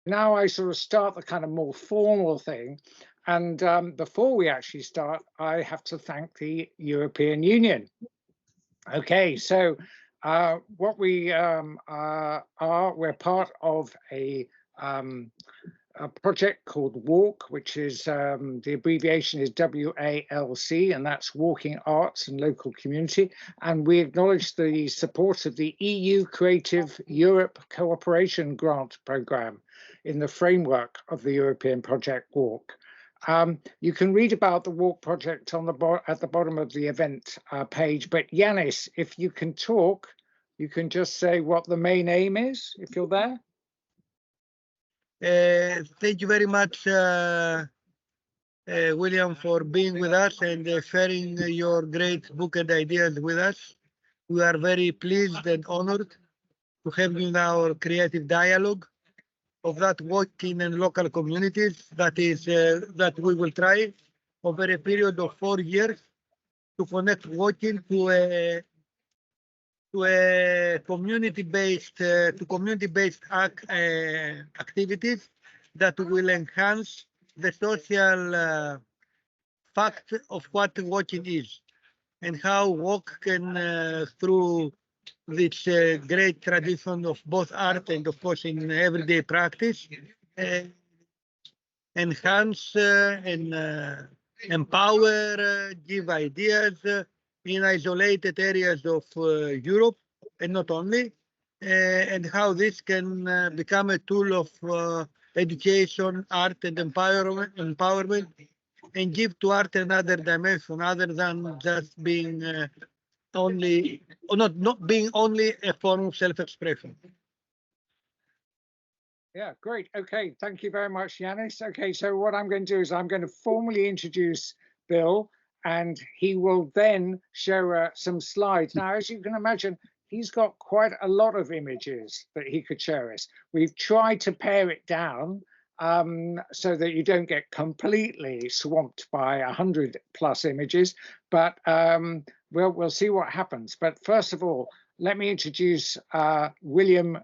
now I sort of start the kind of more formal thing. And before we actually start, I have to thank the European Union. Okay, so what we we're part of a project called WALC, which is the abbreviation is WALC, and that's Walking Arts and Local Community. And we acknowledge the support of the EU Creative Europe Cooperation Grant Programme in the framework of the European project WALC. You can read about the WALC project on at the bottom of the event page, but Yanis, if you can talk, you can just say what the main aim is, if you're there. Thank you very much, William, for being with us and sharing your great book and ideas with us. We are very pleased and honored to have you in our creative dialogue of that working in local communities. That is that we will try over a period of 4 years to connect working to community-based activities that will enhance the social fact of what walking is, and how walk can, through this great tradition of both art and, of course, in everyday practice, enhance and empower, give ideas in isolated areas of Europe, and not only, and how this can become a tool of education, art, and empowerment, and give to art another dimension other than just being only, or not being only a form of self-expression. Yeah, great. Okay, thank you very much, Yanis. Okay, so what I'm going to do is I'm going to formally introduce Bill, and he will then show some slides. Now, as you can imagine, he's got quite a lot of images that he could show us. We've tried to pare it down so that you don't get completely swamped by 100+ images, but we'll see what happens. But first of all, let me introduce William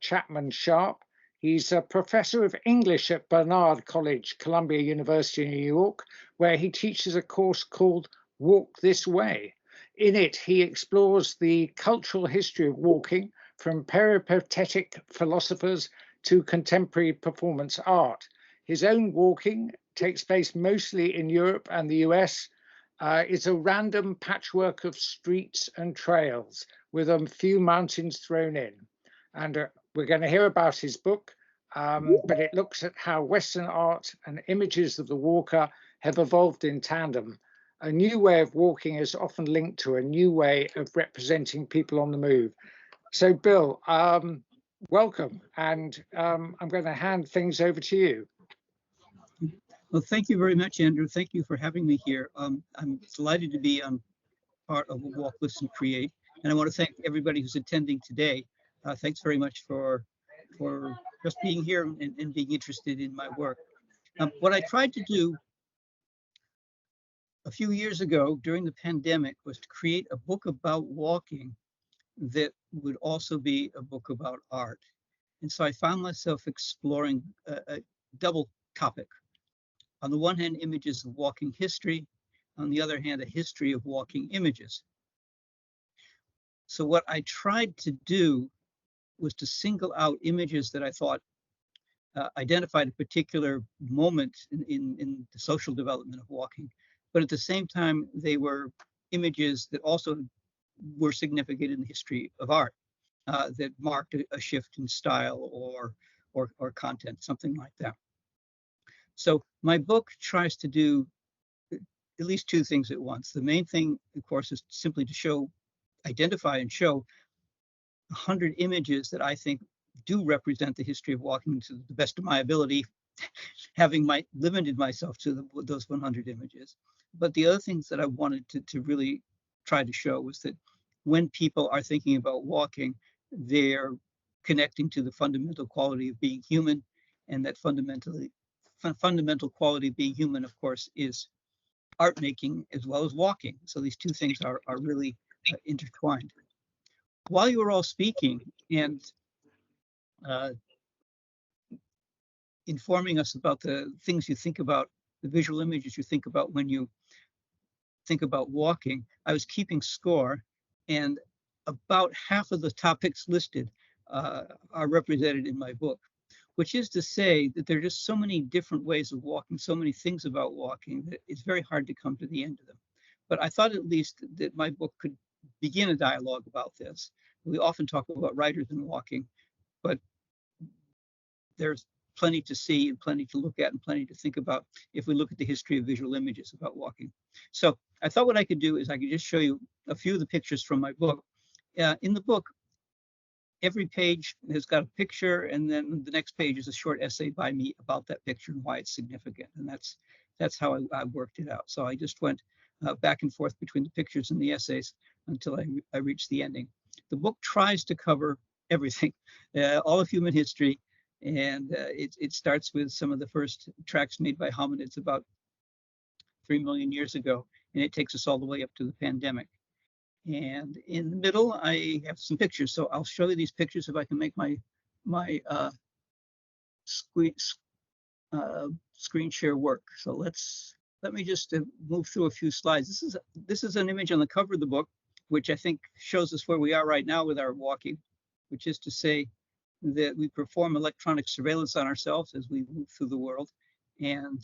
Chapman Sharpe. He's a professor of English at Barnard College, Columbia University in New York, where he teaches a course called Walk This Way. In it, he explores the cultural history of walking, from peripatetic philosophers to contemporary performance art. His own walking takes place mostly in Europe and the US. It's a random patchwork of streets and trails with a few mountains thrown in. And we're going to hear about his book, but it looks at how Western art and images of the walker have evolved in tandem. A new way of walking is often linked to a new way of representing people on the move. So, Bill, welcome, and I'm going to hand things over to you. Well, thank you very much, Andrew. Thank you for having me here. I'm delighted to be part of Walk, Listen, Create, and I want to thank everybody who's attending today. Thanks very much for just being here and being interested in my work. What I tried to do a few years ago during the pandemic was to create a book about walking that would also be a book about art. And so I found myself exploring a double topic. On the one hand, images of walking history. On the other hand, a history of walking images. So what I tried to do was to single out images that I thought identified a particular moment in the social development of walking, but at the same time, they were images that also were significant in the history of art, that marked a shift in style or content, something like that. So my book tries to do at least two things at once. The main thing, of course, is simply to identify and show 100 images that I think do represent the history of walking to the best of my ability, having limited myself to those 100 images. But the other things that I wanted to really try to show was that when people are thinking about walking, they're connecting to the fundamental quality of being human, and that fundamental quality of being human, of course, is art making as well as walking. So these two things are really intertwined. While you were all speaking and informing us about the things you think about, the visual images you think about when you think about walking. I was keeping score, and about half of the topics listed are represented in my book, which is to say that there are just so many different ways of walking, so many things about walking, that it's very hard to come to the end of them. But I thought at least that my book could begin a dialogue about this. We often talk about writers and walking, but there's plenty to see and plenty to look at and plenty to think about if we look at the history of visual images about walking. So I thought what I could do is I could just show you a few of the pictures from my book. In the book, every page has got a picture, and then the next page is a short essay by me about that picture and why it's significant. And that's how I worked it out. So I just went back and forth between the pictures and the essays until I reached the ending. The book tries to cover everything, all of human history, and it starts with some of the first tracks made by hominids about 3 million years ago, and it takes us all the way up to the pandemic. And in the middle, I have some pictures. So I'll show you these pictures if I can make my screen share work. So let me just move through a few slides. This is an image on the cover of the book, which I think shows us where we are right now with our walking, which is to say that we perform electronic surveillance on ourselves as we move through the world. And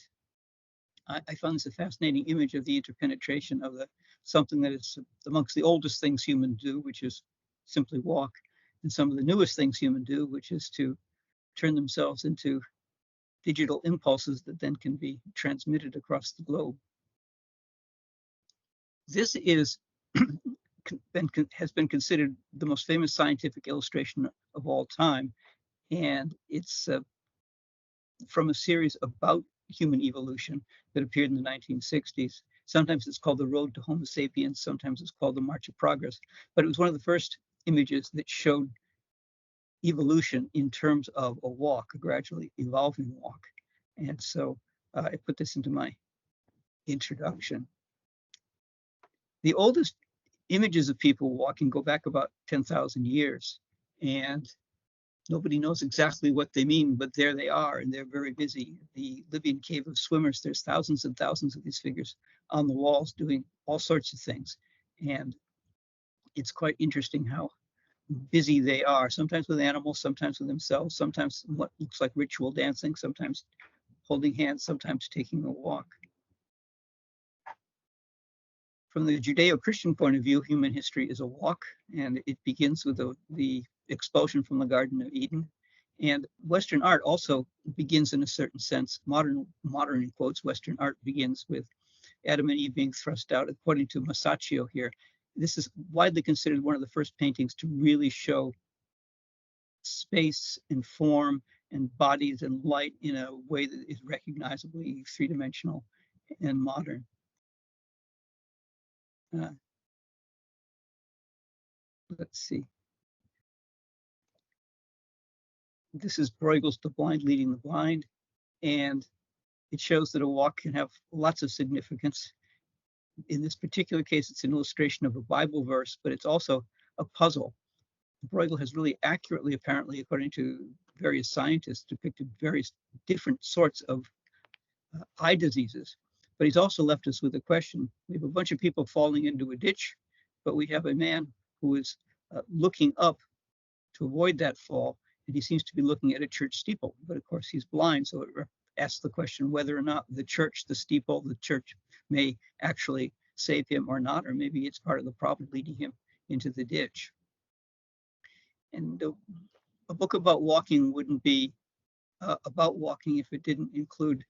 I found this a fascinating image of the interpenetration of something that is amongst the oldest things humans do, which is simply walk, and some of the newest things humans do, which is to turn themselves into digital impulses that then can be transmitted across the globe. This is has been considered the most famous scientific illustration of all time, and it's from a series about human evolution that appeared in the 1960s. Sometimes it's called The Road to Homo sapiens, sometimes it's called The March of Progress, but it was one of the first images that showed evolution in terms of a walk, a gradually evolving walk. And so I put this into my introduction. The oldest images of people walking go back about 10,000 years, and nobody knows exactly what they mean, but there they are, and they're very busy. The Libyan cave of swimmers, there's thousands and thousands of these figures on the walls doing all sorts of things. And it's quite interesting how busy they are, sometimes with animals, sometimes with themselves, sometimes what looks like ritual dancing, sometimes holding hands, sometimes taking a walk. From the Judeo-Christian point of view, human history is a walk, and it begins with the expulsion from the Garden of Eden. And Western art also begins in a certain sense. Modern in quotes, Western art begins with Adam and Eve being thrust out, according to Masaccio here. This is widely considered one of the first paintings to really show space and form and bodies and light in a way that is recognizably three-dimensional and modern. Let's see. This is Bruegel's The Blind Leading the Blind, and it shows that a walk can have lots of significance. In this particular case, it's an illustration of a Bible verse, but it's also a puzzle. Bruegel has really accurately, apparently, according to various scientists, depicted various different sorts of eye diseases. But he's also left us with a question. We have a bunch of people falling into a ditch, but we have a man who is looking up to avoid that fall, and he seems to be looking at a church steeple. But of course, he's blind, so it asks the question whether or not the church, the steeple, the church may actually save him or not, or maybe it's part of the problem leading him into the ditch. And a book about walking wouldn't be about walking if it didn't include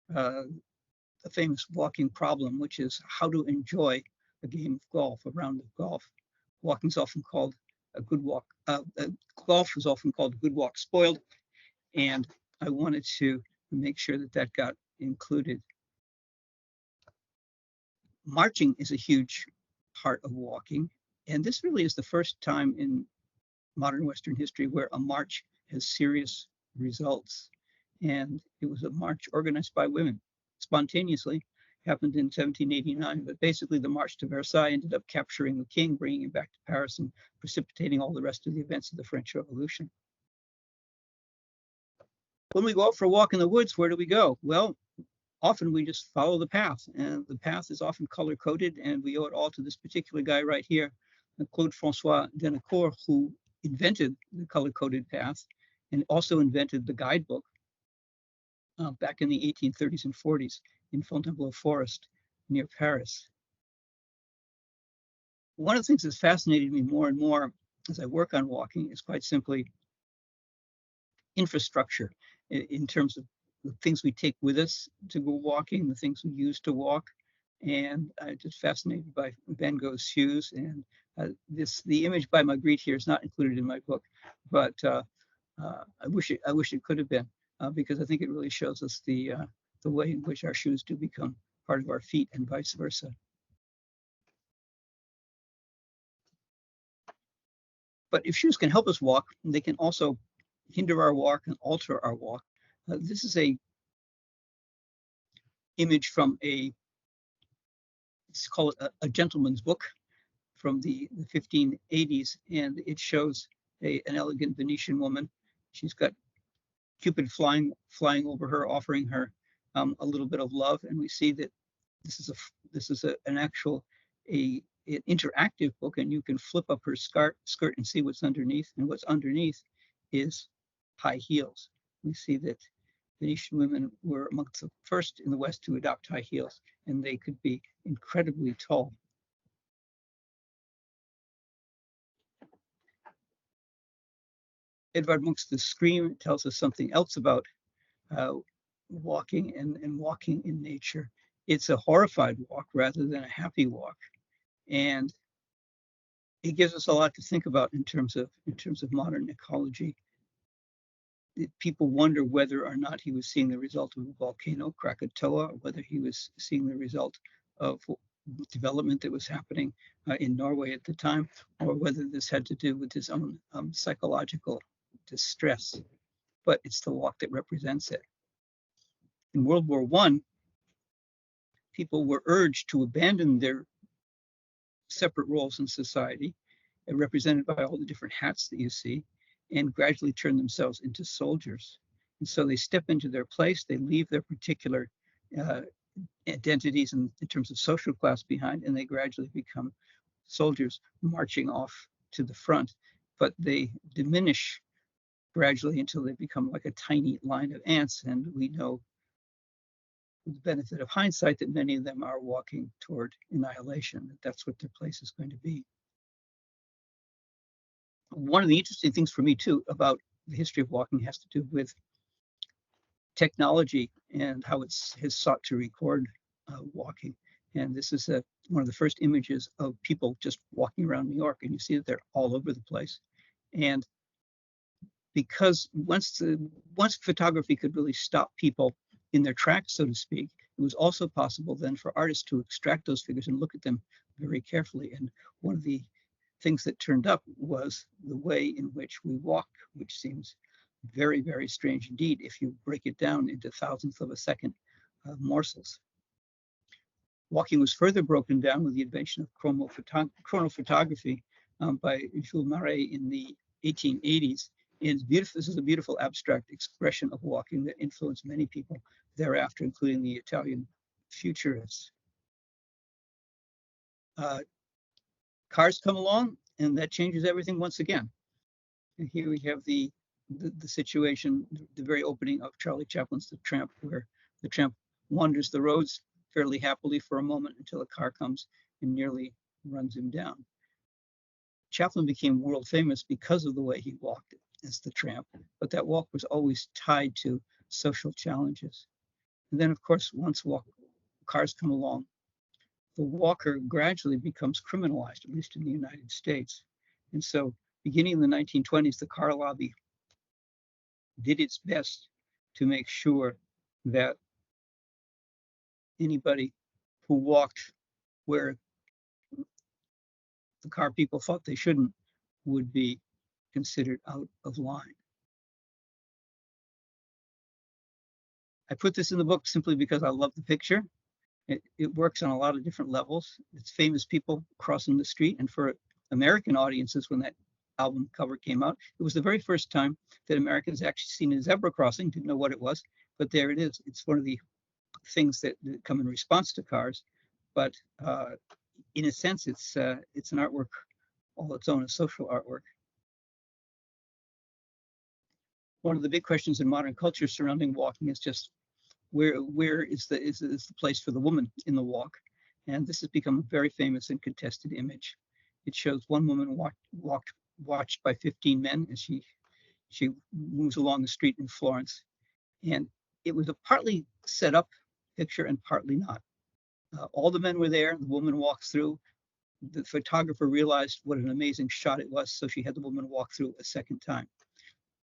the famous walking problem, which is how to enjoy a game of golf, a round of golf. Walking is often called a good walk. Golf is often called a good walk spoiled, and I wanted to make sure that that got included. Marching is a huge part of walking, and this really is the first time in modern Western history where a march has serious results. And it was a march organized by women spontaneously, happened in 1789, but basically the march to Versailles ended up capturing the king, bringing him back to Paris, and precipitating all the rest of the events of the French Revolution. When we go out for a walk in the woods, where do we go? Well, often we just follow the path, and the path is often color-coded, and we owe it all to this particular guy right here, Claude François Denecourt, who invented the color-coded path and also invented the guidebook back in the 1830s and 40s in Fontainebleau Forest near Paris. One of the things that's fascinated me more and more as I work on walking is quite simply infrastructure in terms of the things we take with us to go walking, the things we use to walk. And I'm just fascinated by Van Gogh's shoes. And the image by Magritte here is not included in my book, but I wish it could have been, because I think it really shows us the way in which our shoes do become part of our feet and vice versa. But if shoes can help us walk, they can also hinder our walk and alter our walk. This is a image from let's call it a gentleman's book from the 1580s, and it shows an elegant Venetian woman. She's got Cupid flying over her, offering her a little bit of love, and we see that this is an actual an interactive book, and you can flip up her skirt and see what's underneath, and what's underneath is high heels. We see that Venetian women were amongst the first in the West to adopt high heels, and they could be incredibly tall. Edvard Munch's The Scream tells us something else about walking and walking in nature. It's a horrified walk rather than a happy walk, and it gives us a lot to think about in terms of modern ecology. People wonder whether or not he was seeing the result of a volcano, Krakatoa, or whether he was seeing the result of development that was happening in Norway at the time, or whether this had to do with his own psychological distress. But it's the walk that represents it. In World War I, people were urged to abandon their separate roles in society, represented by all the different hats that you see, and gradually turn themselves into soldiers. And so they step into their place, they leave their particular identities in terms of social class behind, and they gradually become soldiers marching off to the front. But they diminish gradually until they become like a tiny line of ants, and we know with the benefit of hindsight that many of them are walking toward annihilation, that that's what their place is going to be. One of the interesting things for me too about the history of walking has to do with technology and how it has sought to record walking. And this is one of the first images of people just walking around New York, and you see that they're all over the place. And because once photography could really stop people in their tracks, so to speak, it was also possible then for artists to extract those figures and look at them very carefully. And one of the things that turned up was the way in which we walk, which seems very, very strange indeed if you break it down into thousandths of a second morsels. Walking was further broken down with the invention of chronophotography by Jules Marais in the 1880s. And this is a beautiful abstract expression of walking that influenced many people thereafter, including the Italian futurists. Cars come along, and that changes everything once again. And here we have the situation, the very opening of Charlie Chaplin's The Tramp, where the tramp wanders the roads fairly happily for a moment until a car comes and nearly runs him down. Chaplin became world famous because of the way he walked as the tramp, but that walk was always tied to social challenges. And then, of course, once cars come along, the walker gradually becomes criminalized, at least in the United States. And so beginning in the 1920s, the car lobby did its best to make sure that anybody who walked where the car people thought they shouldn't would be considered out of line. I put this in the book simply because I love the picture. It works on a lot of different levels. It's famous people crossing the street, and for American audiences, when that album cover came out. It was the very first time that Americans actually seen a zebra crossing, didn't know what it was, but there it is. It's one of the things that come in response to cars, but in a sense, it's an artwork all its own, a social artwork. One of the big questions in modern culture surrounding walking is just where is the place for the woman in the walk? And this has become a very famous and contested image. It shows one woman watched by 15 men as she moves along the street in Florence. And it was a partly set up picture and partly not. All the men were there, the woman walks through. The photographer realized what an amazing shot it was, so she had the woman walk through a second time.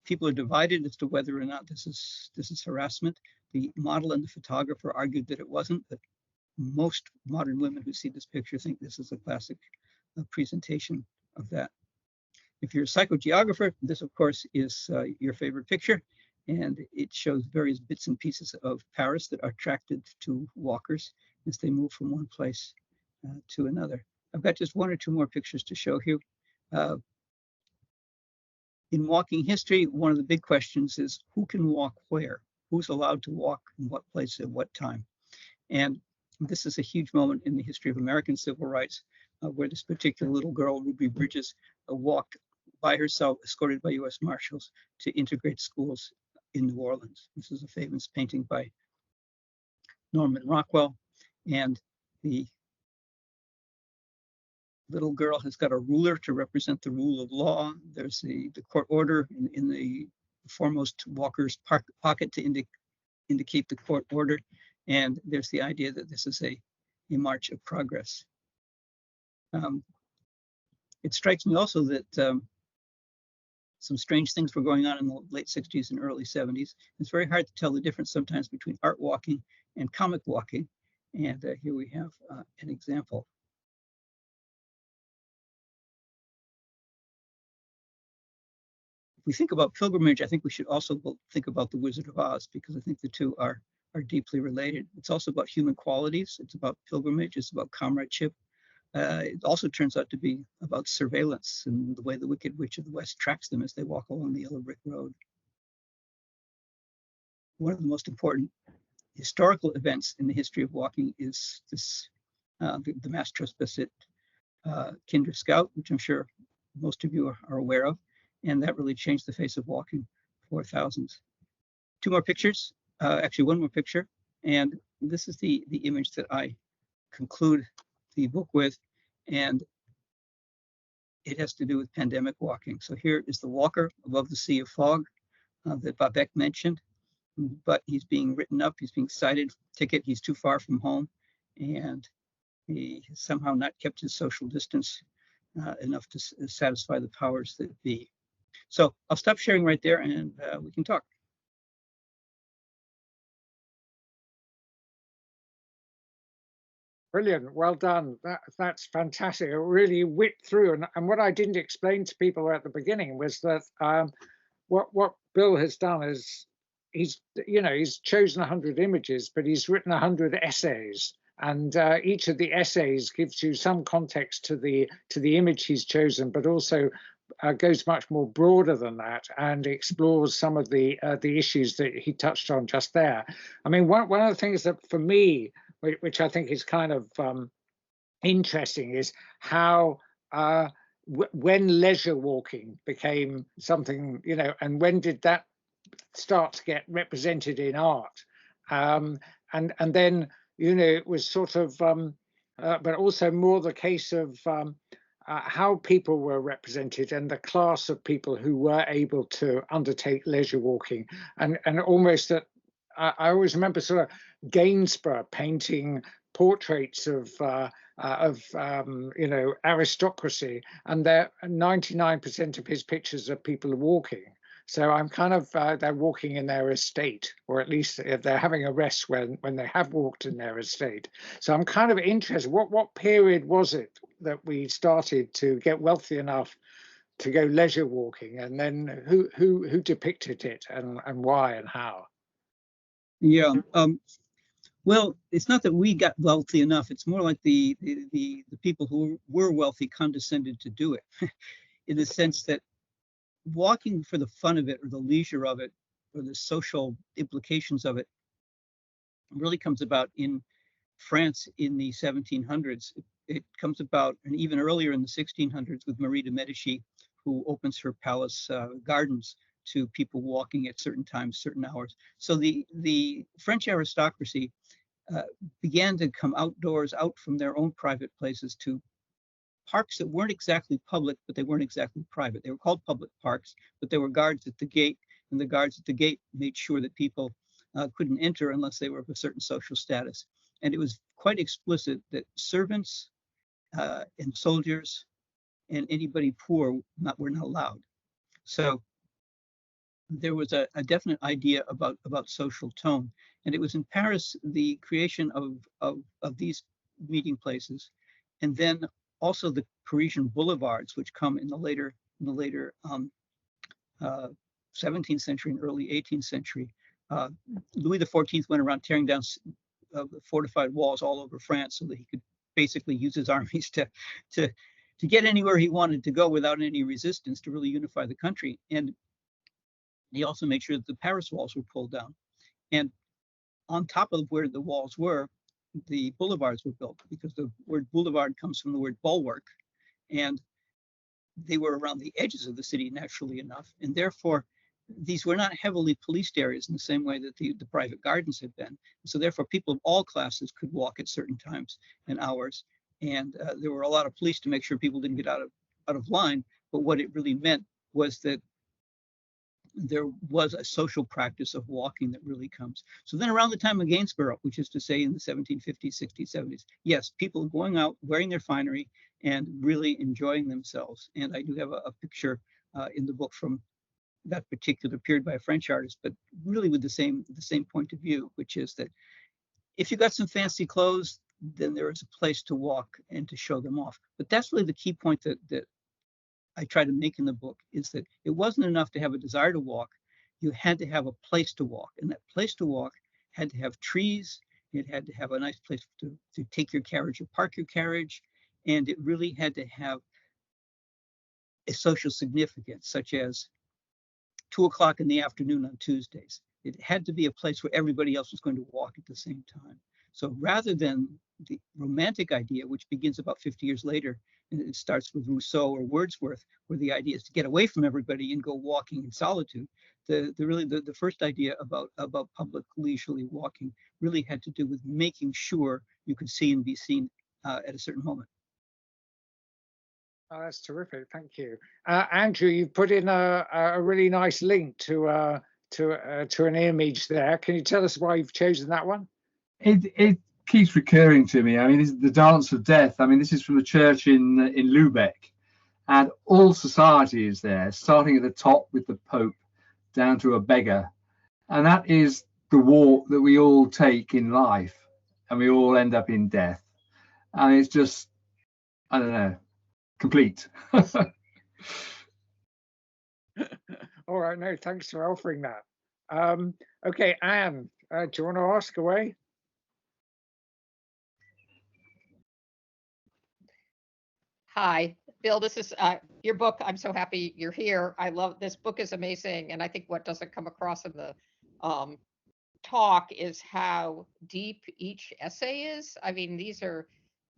People are divided as to whether or not this is harassment. The model and the photographer argued that it wasn't, but most modern women who see this picture think this is a classic presentation of that. If you're a psychogeographer, this of course is your favorite picture, and it shows various bits and pieces of Paris that are attracted to walkers as they move from one place to another. I've got just one or two more pictures to show you. In walking history, one of the big questions is who can walk where? Who's allowed to walk in what place at what time? And this is a huge moment in the history of American civil rights, where this particular little girl, Ruby Bridges, walked by herself, escorted by U.S. Marshals, to integrate schools in New Orleans. This is a famous painting by Norman Rockwell, and the little girl has got a ruler to represent the rule of law. There's the court order in the foremost walker's pocket to indicate the court order. And there's the idea that this is a march of progress. It strikes me also that some strange things were going on in the late 60s and early 70s. It's very hard to tell the difference sometimes between art walking and comic walking. And here we have an example. If we think about pilgrimage, I think we should also think about the Wizard of Oz, because I think the two are deeply related. It's also about human qualities. It's about pilgrimage. It's about comradeship. It also turns out to be about surveillance and the way the Wicked Witch of the West tracks them as they walk along the yellow brick road. One of the most important historical events in the history of walking is this, the mass trespass at Kinder Scout, which I'm sure most of you are aware of. And that really changed the face of walking for thousands. Two more pictures, actually one more picture. And this is the image that I conclude the book with. And it has to do with pandemic walking. So here is the walker above the sea of fog that Babek mentioned, but he's being written up, he's being cited, ticket, he's too far from home, and he has somehow not kept his social distance enough to satisfy the powers that be. So I'll stop sharing right there and we can talk. Brilliant, well done. That's fantastic. It really whipped through. And what I didn't explain to people at the beginning was that what Bill has done is he's chosen 100 images, but he's written 100 essays. And each of the essays gives you some context to the image he's chosen, but also goes much more broader than that and explores some of the issues that he touched on just there. I mean, one of the things that for me, which I think is kind of interesting, is how when leisure walking became something, and when did that start to get represented in art? And then, it was sort of, but also more the case of how people were represented and the class of people who were able to undertake leisure walking, and almost that I always remember sort of Gainsborough painting portraits of aristocracy, and 99% of his pictures are people walking. So I'm kind of they're walking in their estate, or at least they're having a rest when they have walked in their estate. So I'm kind of interested. What period was it that we started to get wealthy enough to go leisure walking, and then who depicted it and why and how? Yeah. Well, it's not that we got wealthy enough. It's more like the people who were wealthy condescended to do it. in the sense that walking for the fun of it or the leisure of it or the social implications of it really comes about in France in the 1700s. It comes about, and even earlier in the 1600s, with Marie de Medici, who opens her palace gardens to people walking at certain times, certain hours. So the French aristocracy began to come outdoors, out from their own private places to parks that weren't exactly public, but they weren't exactly private. They were called public parks, but there were guards at the gate, and the guards at the gate made sure that people couldn't enter unless they were of a certain social status. And it was quite explicit that servants and soldiers and anybody poor were not allowed. So there was a definite idea about social tone. And it was in Paris, the creation of these meeting places, and then also the Parisian boulevards, which come in the later 17th century and early 18th century. Louis XIV went around tearing down fortified walls all over France so that he could basically use his armies to get anywhere he wanted to go without any resistance, to really unify the country. And he also made sure that the Paris walls were pulled down. And on top of where the walls were, the boulevards were built, because the word boulevard comes from the word bulwark, and they were around the edges of the city, naturally enough, and therefore these were not heavily policed areas in the same way that the private gardens had been. So therefore people of all classes could walk at certain times and hours, and there were a lot of police to make sure people didn't get out of line. But what it really meant was that there was a social practice of walking that really comes. So then around the time of Gainsborough, which is to say in the 1750s, 60s, 70s, yes, people going out wearing their finery and really enjoying themselves. And I do have a picture in the book from that particular period by a French artist, but really with the same point of view, which is that if you got some fancy clothes, then there is a place to walk and to show them off. But that's really the key point that I try to make in the book, is that it wasn't enough to have a desire to walk. You had to have a place to walk, and that place to walk had to have trees. It had to have a nice place to take your carriage or park your carriage, and it really had to have a social significance, such as 2 o'clock in the afternoon on Tuesdays. It had to be a place where everybody else was going to walk at the same time. So rather than the romantic idea, which begins about 50 years later, and it starts with Rousseau or Wordsworth, where the idea is to get away from everybody and go walking in solitude. The first idea about public leisurely walking really had to do with making sure you could see and be seen at a certain moment. Oh, that's terrific. Thank you. Andrew, you've put in a really nice link to an image there. Can you tell us why you've chosen that one? It keeps recurring to me. I mean, this is the Dance of Death. I mean, this is from a church in Lubeck, and all society is there, starting at the top with the Pope down to a beggar. And that is the walk that we all take in life, and we all end up in death. And it's just, I don't know, complete. All right, no, thanks for offering that. Okay, Anne, do you want to ask away? Hi, Bill, this is your book. I'm so happy you're here. I love this book, is amazing. And I think what doesn't come across in the talk is how deep each essay is. I mean, these are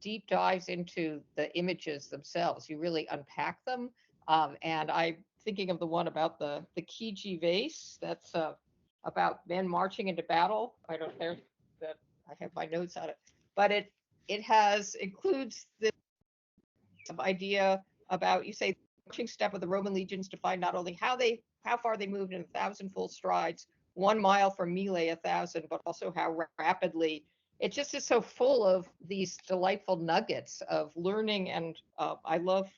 deep dives into the images themselves. You really unpack them. And I'm thinking of the one about the Kiji vase. That's about men marching into battle. I don't know that I have my notes on it, but it includes the idea about, you say, the marching step of the Roman legions defined not only how far they moved in 1,000 full strides, 1 mile from melee 1,000, but also how rapidly. It just is so full of these delightful nuggets of learning, and I love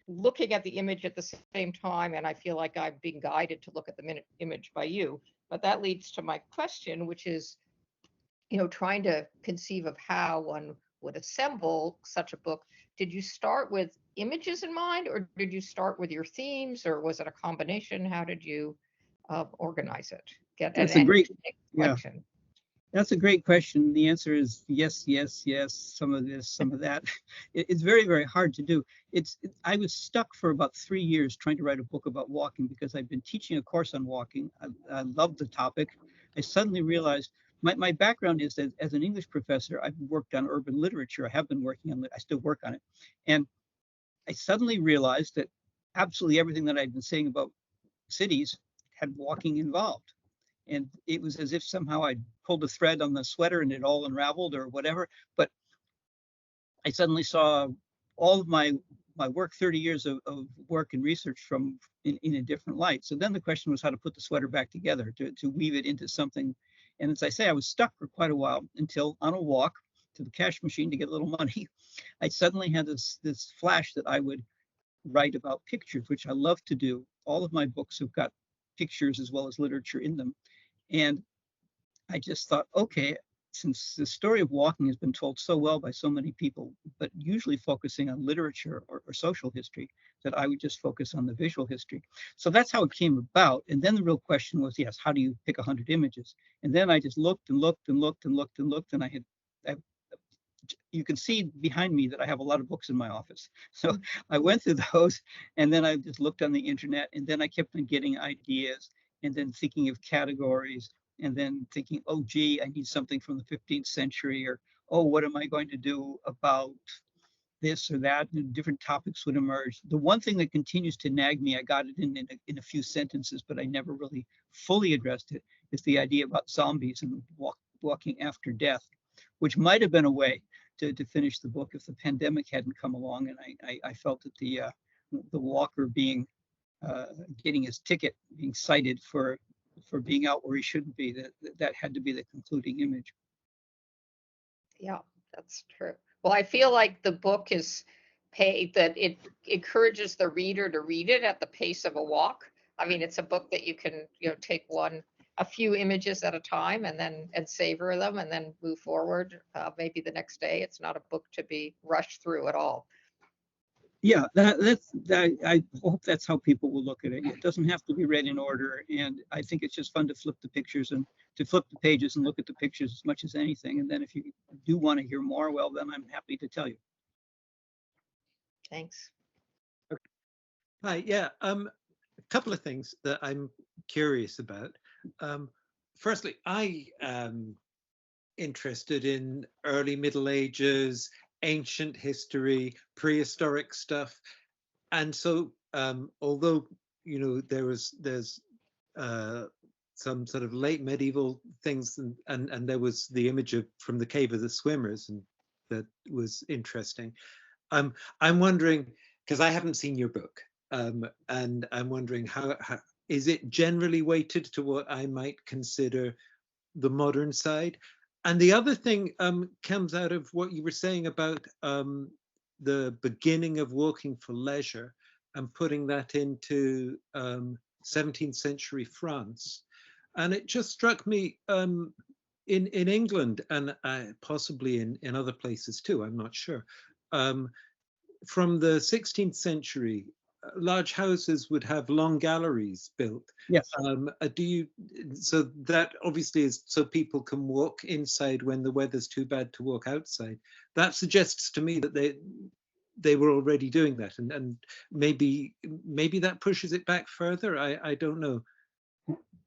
looking at the image at the same time, and I feel like I'm being guided to look at the image by you. But that leads to my question, which is, trying to conceive of how one would assemble such a book. Did you start with images in mind, or did you start with your themes, or was it a combination? How did you organize it? That's a great question. That's a great question. The answer is yes, yes, yes, some of this, some of that. It's very, very hard to do. I was stuck for about 3 years trying to write a book about walking because I've been teaching a course on walking. I love the topic. I suddenly realized my background is that as an English professor, I've worked on urban literature. I have been working on it. I still work on it. And I suddenly realized that absolutely everything that I'd been saying about cities had walking involved. And it was as if somehow I pulled a thread on the sweater and it all unraveled or whatever. But I suddenly saw all of my work, 30 years of work and research from in a different light. So then the question was how to put the sweater back together, to weave it into something. And as I say, I was stuck for quite a while until on a walk to the cash machine to get a little money, I suddenly had this flash that I would write about pictures, which I love to do. All of my books have got pictures as well as literature in them. And I just thought, okay, since the story of walking has been told so well by so many people, but usually focusing on literature or social history, that I would just focus on the visual history. So that's how it came about. And then the real question was, yes, how do you pick 100 images? And then I just looked and looked and looked and looked and looked, and you can see behind me that I have a lot of books in my office. So I went through those, and then I just looked on the internet, and then I kept on getting ideas, and then thinking of categories, and then thinking, oh, gee, I need something from the 15th century, or, oh, what am I going to do about this or that? And different topics would emerge. The one thing that continues to nag me, I got it in a few sentences, but I never really fully addressed it, is the idea about zombies and walking after death, which might have been a way to finish the book if the pandemic hadn't come along. And I felt that the walker being getting his ticket, being cited for being out where he shouldn't be, that had to be the concluding image. Yeah, that's true. Well, I feel like the book is paid, that it encourages the reader to read it at the pace of a walk. I mean, it's a book that you can, take a few images at a time and savor them and then move forward. Maybe the next day. It's not a book to be rushed through at all. Yeah, I hope that's how people will look at it. It doesn't have to be read in order, and I think it's just fun to flip the pictures and to flip the pages and look at the pictures as much as anything. And then if you do want to hear more, well, then I'm happy to tell you. Thanks. Hi, yeah, a couple of things that I'm curious about. Firstly, I am interested in early Middle Ages, ancient history, prehistoric stuff, and so although there's some sort of late medieval things, and there was the image from the Cave of the Swimmers, and that was interesting. I'm wondering, because I haven't seen your book, and I'm wondering how is it generally weighted to what I might consider the modern side? And the other thing comes out of what you were saying about the beginning of walking for leisure and putting that into 17th century France. And it just struck me in England, and possibly in other places too, I'm not sure. From the 16th century, large houses would have long galleries built. Yes. So that obviously is so people can walk inside when the weather's too bad to walk outside. That suggests to me that they were already doing that, and maybe that pushes it back further. I don't know.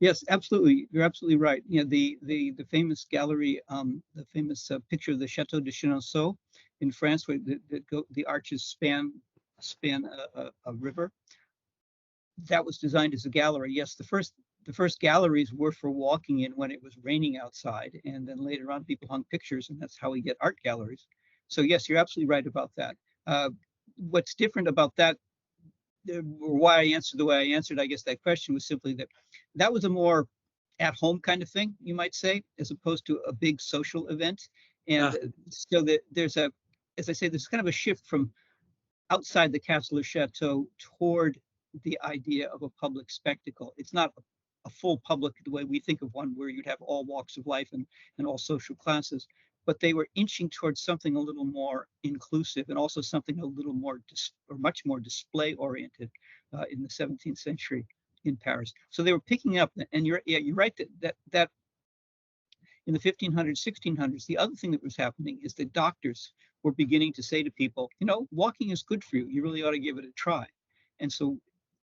Yes, absolutely. You're absolutely right. The famous gallery, the famous picture of the Chateau de Chenonceau in France, where the arches span a river. That was designed as a gallery. Yes, the first galleries were for walking in when it was raining outside, and then later on people hung pictures, and that's how we get art galleries. So yes, you're absolutely right about that. What's different about that, or why I answered the way I answered, I guess that question was simply that was a more at-home kind of thing, you might say, as opposed to a big social event. And so that there's as I say, there's kind of a shift from outside the castle or chateau toward the idea of a public spectacle. It's not a full public the way we think of one, where you'd have all walks of life and all social classes, but they were inching towards something a little more inclusive, and also something a little more much more display oriented in the 17th century in Paris. So they were picking up, and you're right that in the 1500s, 1600s, the other thing that was happening is that doctors were beginning to say to people, you know, walking is good for you. You really ought to give it a try. And so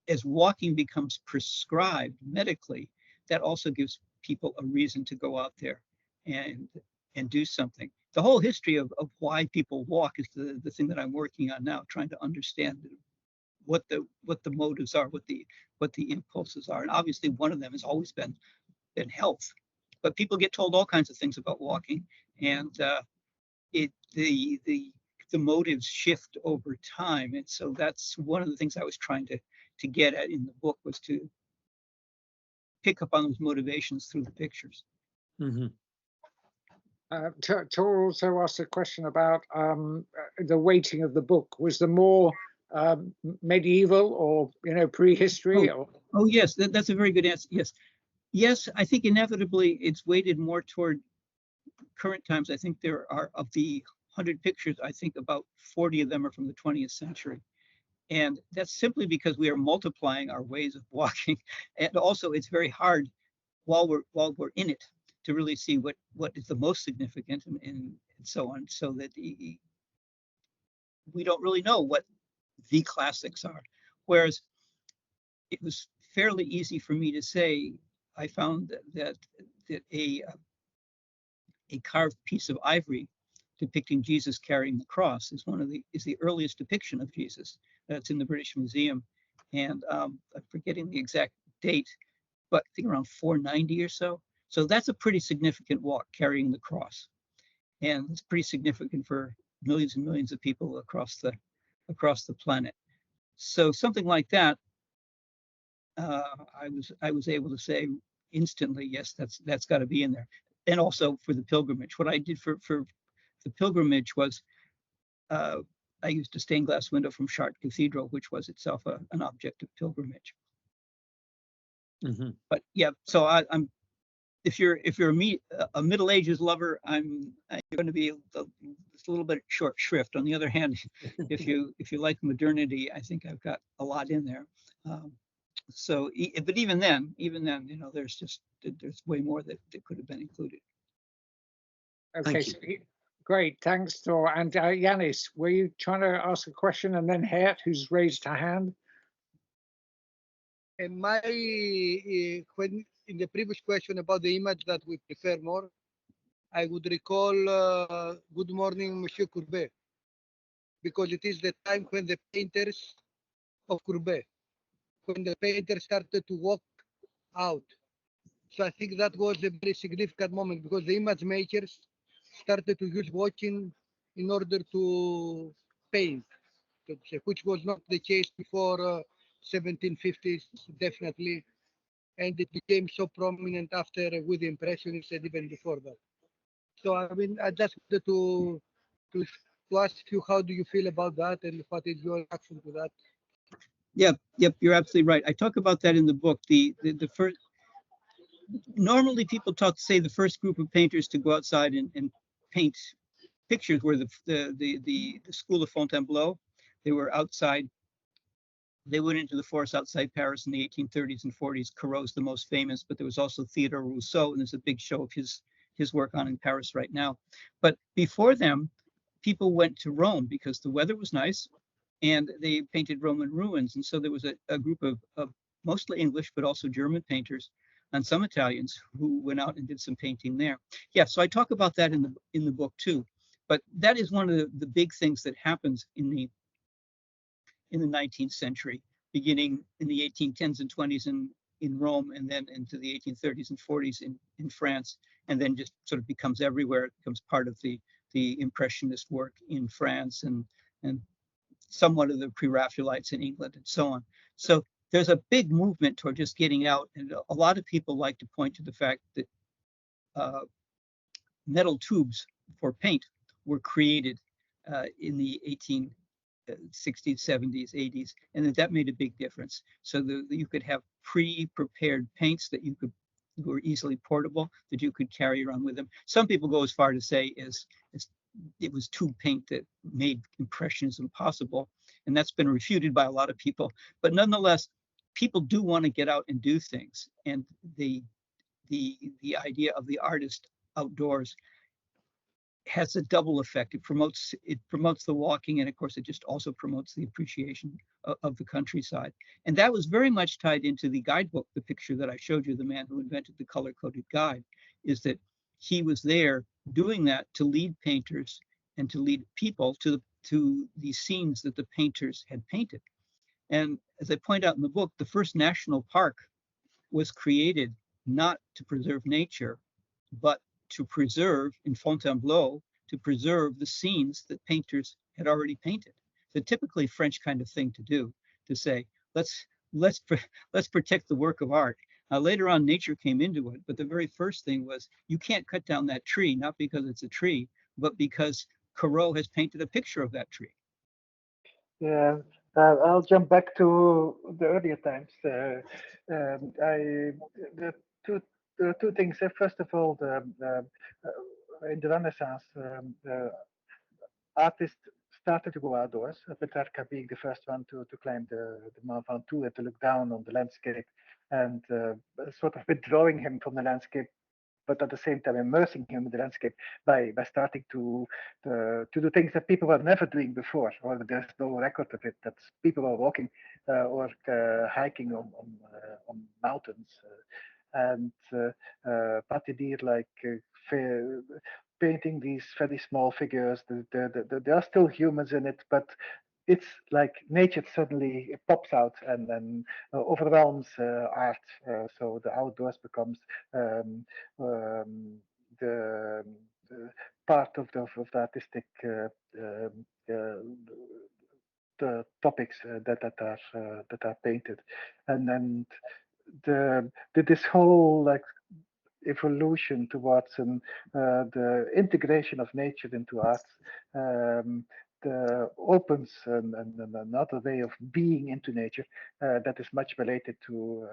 as walking becomes prescribed medically, that also gives people a reason to go out there and do something. The whole history of why people walk is the thing that I'm working on now, trying to understand what the motives are, what the impulses are. And obviously one of them has always been health. But people get told all kinds of things about walking, and the motives shift over time. And so that's one of the things I was trying to get at in the book, was to pick up on those motivations through the pictures. Mm-hmm. Tor also asked a question about the weighting of the book. Was there more medieval or, you know, prehistory? Oh yes, that's a very good answer. Yes, I think inevitably it's weighted more toward current times. I think there are, of the 100 pictures, I think about 40 of them are from the 20th century. And that's simply because we are multiplying our ways of walking. And also it's very hard while we're in it to really see what is the most significant and so on, so that we don't really know what the classics are. Whereas it was fairly easy for me to say, I found that a carved piece of ivory depicting Jesus carrying the cross is the earliest depiction of Jesus. That's in the British Museum, and I'm forgetting the exact date, but I think around 490 or so. So that's a pretty significant walk, carrying the cross, and it's pretty significant for millions and millions of people across the planet. So something like that, I was able to say instantly, yes, that's got to be in there. And also for the pilgrimage, what I did for the pilgrimage was I used a stained glass window from Chartres Cathedral, which was itself an object of pilgrimage. Mm-hmm. But yeah, so I'm if you're a Middle Ages lover, I'm going to be just a little bit short shrift. On the other hand, if you like modernity, I think I've got a lot in there. So, but even then, you know, there's way more that could have been included. Okay, so, great, thanks, Tor. And Yanis, were you trying to ask a question? And then Hayat, who's raised her hand. And when in the previous question about the image that we prefer more, I would recall Good Morning, Monsieur Courbet, because it is the time when the painters of Courbet, when the painters started to walk out. So I think that was a very significant moment, because the image makers started to use walking in order to paint, which was not the case before 1750s, definitely. And it became so prominent after with the Impressionists and even before that. So I mean, I just wanted to ask you, how do you feel about that, and what is your reaction to that? Yep, you're absolutely right. I talk about that in the book. The first, normally people say the first group of painters to go outside and paint pictures were the school of Fontainebleau. They were outside. They went into the forest outside Paris in the 1830s and 40s. Corot's the most famous, but there was also Theodore Rousseau, and there's a big show of his work on in Paris right now. But before them, people went to Rome because the weather was nice, and they painted Roman ruins. And so there was a group of mostly English, but also German painters, and some Italians who went out and did some painting there. Yeah, so I talk about that in the book too. But that is one of the big things that happens in the 19th century, beginning in the 1810s and 20s in Rome, and then into the 1830s and 40s in France, and then just sort of becomes everywhere. It becomes part of the Impressionist work in France and somewhat of the Pre-Raphaelites in England and so on. So there's a big movement toward just getting out, and a lot of people like to point to the fact that metal tubes for paint were created in the 1860s, 70s, 80s, and that made a big difference. So you could have pre-prepared paints that were easily portable, that you could carry around with them. Some people go as far to say as it was tube paint that made Impressionism possible, and that's been refuted by a lot of people. But nonetheless, people do want to get out and do things, and the idea of the artist outdoors has a double effect. It promotes the walking, and of course, it just also promotes the appreciation of the countryside. And that was very much tied into the guidebook, the picture that I showed you, the man who invented the color-coded guide, is that he was there doing that to lead painters and to lead people to these scenes that the painters had painted. And as I point out in the book, the first national park was created not to preserve nature, but to preserve in Fontainebleau, to preserve the scenes that painters had already painted. It's a typically French kind of thing to do, to say, let's protect the work of art. Now, later on, nature came into it, but the very first thing was, you can't cut down that tree, not because it's a tree, but because Corot has painted a picture of that tree. Yeah, I'll jump back to the earlier times. The two things. First of all, in the Renaissance, the artists started to go outdoors. Petrarca being the first one to climb the Mont Ventoux and to look down on the landscape, and sort of withdrawing him from the landscape, but at the same time immersing him in the landscape by starting to do things that people were never doing before, or there's no record of it, that people were walking or hiking on mountains. And Patidir, like painting these very small figures. There are still humans in it, but it's like nature suddenly pops out and then overwhelms art. So the outdoors becomes the part of the artistic the topics that are painted, and then this whole like evolution towards the integration of nature into art opens another way of being into nature that is much related to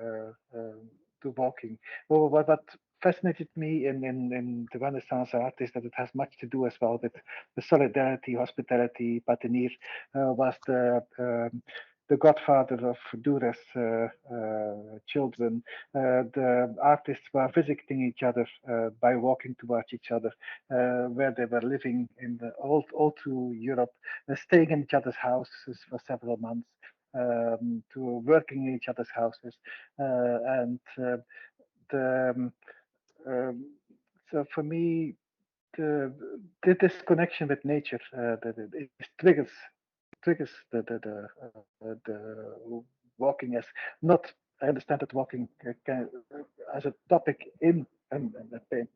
walking. Well, what fascinated me in the Renaissance art is that it has much to do as well with the solidarity, hospitality. Patinir was the godfather of Durer's children. The artists were visiting each other by walking towards each other, where they were living in all through Europe, staying in each other's houses for several months, to working in each other's houses, and so for me, this connection with nature it triggers the walking as not. I understand that walking as a topic in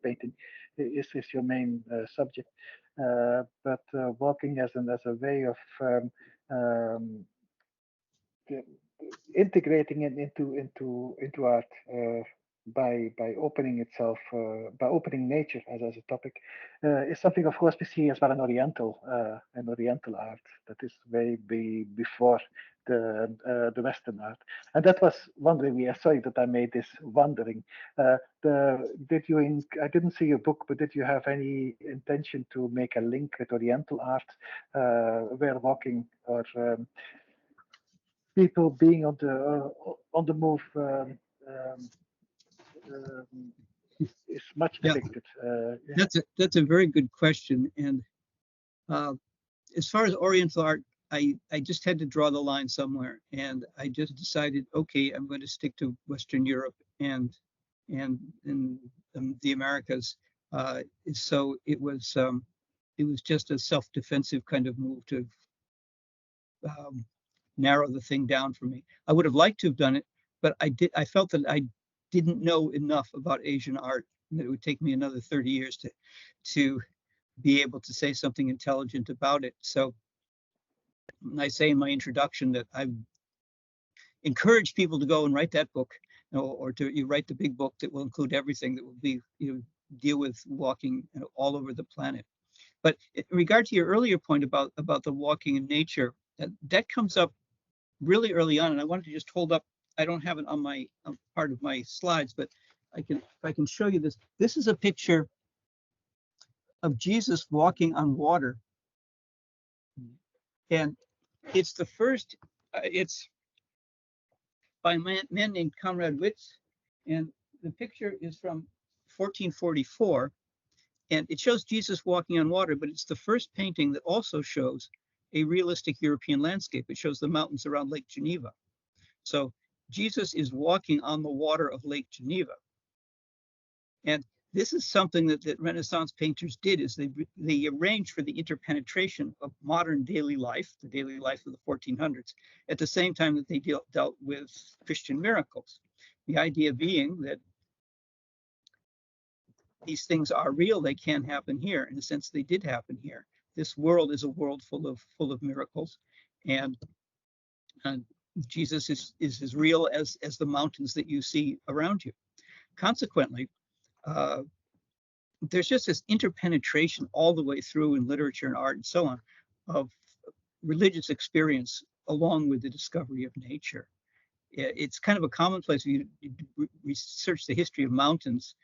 painting is your main subject, but walking as a way of integrating it into art by opening itself, by opening nature as a topic, is something, of course, we see as well in Oriental art that is way before the Western art, and that was one way. Sorry that I made this wandering. I didn't see your book, but did you have any intention to make a link with Oriental art, where walking or people being on the move is much depicted? Yeah. That's a very good question, and as far as Oriental art, I just had to draw the line somewhere, and I just decided, okay, I'm going to stick to Western Europe and the Americas. So it was just a self-defensive kind of move to narrow the thing down for me. I would have liked to have done it, but I felt that I didn't know enough about Asian art, and that it would take me another 30 years to be able to say something intelligent about it. So I say in my introduction that I've encouraged people to go and write that book, or to write the big book that will include everything, that will be deal with walking all over the planet. But in regard to your earlier point about the walking in nature, that comes up really early on, and I wanted to just hold up. I don't have it on my part of my slides, but if I can show you this. This is a picture of Jesus walking on water, and it's the first. It's by a man named Conrad Withe, and the picture is from 1444, And it shows Jesus walking on water, but it's the first painting that also shows a realistic European landscape. It shows the mountains around Lake Geneva. So Jesus is walking on the water of Lake Geneva. And this is something that Renaissance painters did, is they arranged for the interpenetration of modern daily life, the daily life of the 1400s, at the same time that they dealt with Christian miracles. The idea being that these things are real, they can happen here. In a sense, they did happen here. This world is a world full of miracles, and Jesus is as real as the mountains that you see around you. Consequently, there's just this interpenetration all the way through in literature and art and so on of religious experience along with the discovery of nature. It's kind of a commonplace when you research the history of mountains,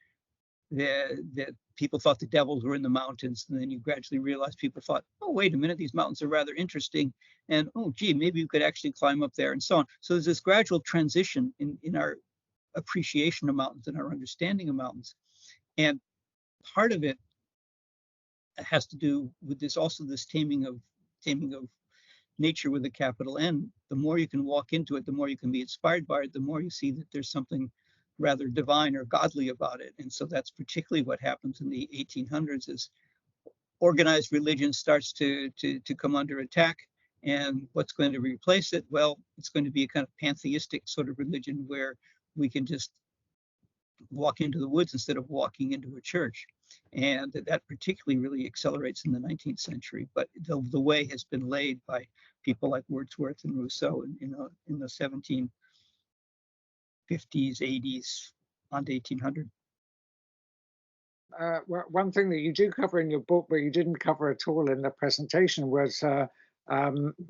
that people thought the devils were in the mountains, and then you gradually realize people thought, oh, wait a minute, these mountains are rather interesting, and oh, gee, maybe you could actually climb up there, and so on. So there's this gradual transition in our appreciation of mountains and our understanding of mountains. And part of it has to do with this, also this taming of nature with a capital N. The more you can walk into it, the more you can be inspired by it, the more you see that there's something rather divine or godly about it. And so that's particularly what happens in the 1800s, is organized religion starts to come under attack. And what's going to replace it? Well, it's going to be a kind of pantheistic sort of religion where we can just walk into the woods instead of walking into a church. And that particularly really accelerates in the 19th century. But the way has been laid by people like Wordsworth and Rousseau in the 1750s, 80s, on to 1800. Well, one thing that you do cover in your book, but you didn't cover at all in the presentation, was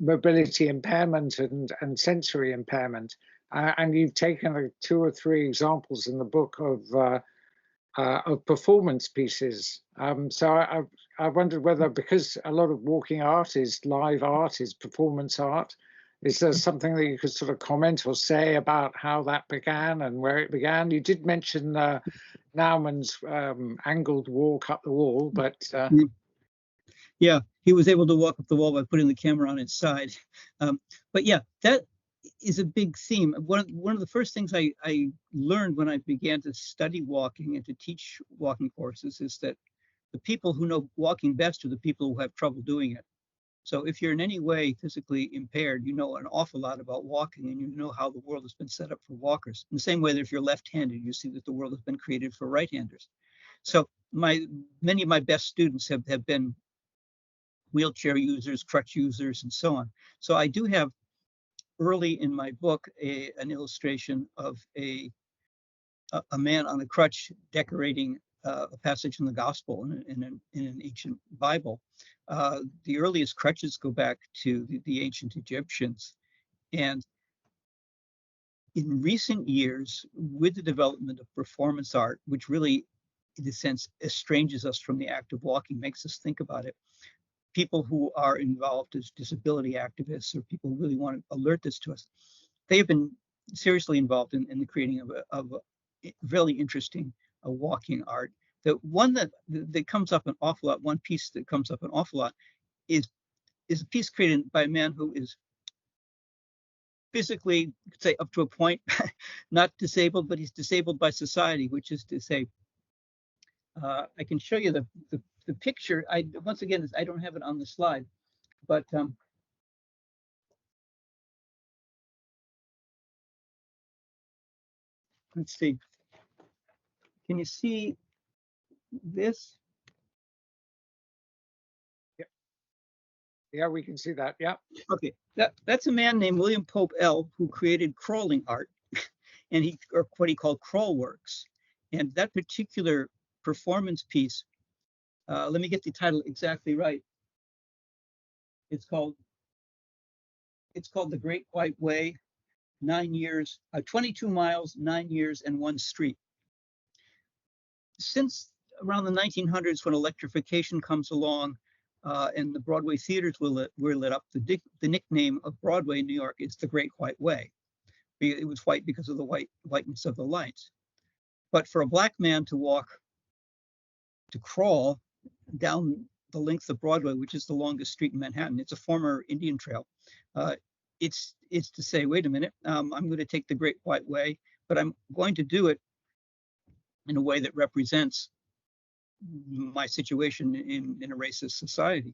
mobility impairment and sensory impairment. And you've taken 2 or 3 examples in the book of performance pieces. So I wondered whether, because a lot of walking art is live art, is performance art, is there something that you could sort of comment or say about how that began and where it began? You did mention Naumann's angled walk up the wall, but yeah, he was able to walk up the wall by putting the camera on its side. But yeah, that is a big theme. One of the first things I learned when I began to study walking and to teach walking courses is that the people who know walking best are the people who have trouble doing it. So if you're in any way physically impaired, you know an awful lot about walking, and you know how the world has been set up for walkers. In the same way that if you're left-handed, you see that the world has been created for right-handers. So many of my best students have been wheelchair users, crutch users, and so on. So I do have early in my book an illustration of a man on a crutch decorating a passage in the gospel in an ancient Bible. The earliest crutches go back to the ancient Egyptians. And in recent years, with the development of performance art, which really, in a sense, estranges us from the act of walking, makes us think about it, people who are involved as disability activists or people who really want to alert this to us, they have been seriously involved in the creating of a really interesting walking art. The one that comes up an awful lot, one piece that comes up an awful lot is a piece created by a man who is physically, you could say up to a point, not disabled, but he's disabled by society, which is to say, I can show you the picture. Once again, I don't have it on the slide, but let's see. Can you see this? Yeah, we can see that. Yeah. Okay, that's a man named William Pope L, who created crawling art, and or what he called crawl works. And that particular performance piece, let me get the title exactly right. It's called The Great White Way, 9 years, 22 miles, 9 years, and 1 street. Since around the 1900s, when electrification comes along and the Broadway theaters were lit up, the nickname of Broadway in New York is the Great White Way. It was white because of the whiteness of the lights. But for a black man to walk to crawl down the length of Broadway, which is the longest street in Manhattan. It's a former Indian trail. It's to say, wait a minute, I'm going to take the Great White Way, but I'm going to do it in a way that represents my situation in a racist society.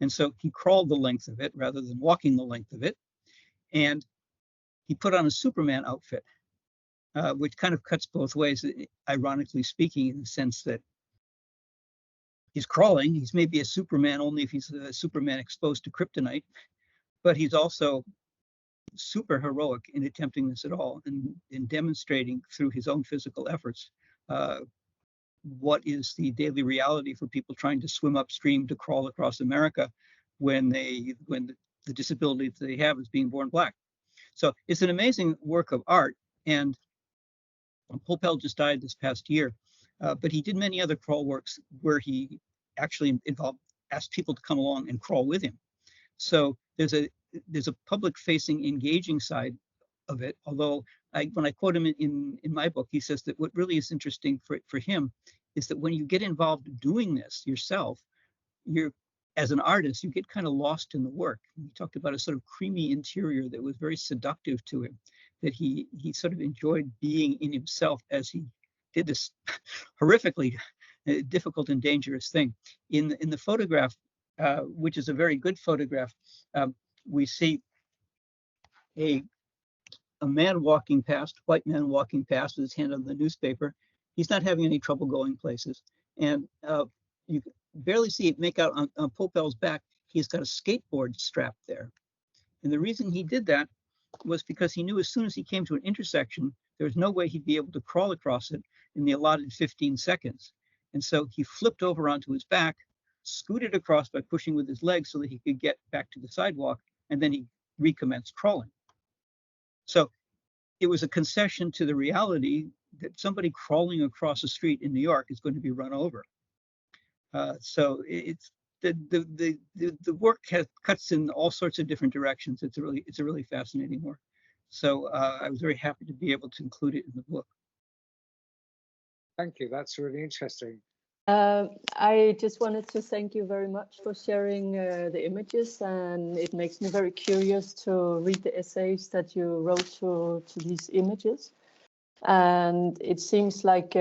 And so he crawled the length of it rather than walking the length of it. And he put on a Superman outfit, which kind of cuts both ways, ironically speaking, in the sense that he's crawling. He's maybe a Superman only if he's a Superman exposed to kryptonite, but he's also super heroic in attempting this at all and in demonstrating through his own physical efforts what is the daily reality for people trying to swim upstream to crawl across America when the disability that they have is being born black. So it's an amazing work of art. And Popel just died this past year, but he did many other crawl works where he actually asked people to come along and crawl with him. So there's a public-facing, engaging side of it. Although when I quote him in my book, he says that what really is interesting for him is that when you get involved doing this yourself, as an artist, you get kind of lost in the work. He talked about a sort of creamy interior that was very seductive to him, that he sort of enjoyed being in himself as he did this horrifically difficult and dangerous thing. In the photograph, which is a very good photograph, we see a man walking past, white man walking past with his hand on the newspaper. He's not having any trouble going places. And you can barely see it make out on Popel's back. He's got a skateboard strapped there. And the reason he did that was because he knew as soon as he came to an intersection, there was no way he'd be able to crawl across it in the allotted 15 seconds. And so he flipped over onto his back, scooted across by pushing with his legs so that he could get back to the sidewalk, and then he recommenced crawling. So it was a concession to the reality that somebody crawling across the street in New York is going to be run over. So it's the work cuts in all sorts of different directions. It's a really fascinating work. So I was very happy to be able to include it in the book. Thank you. That's really interesting. I just wanted to thank you very much for sharing the images, and it makes me very curious to read the essays that you wrote to these images. And it seems like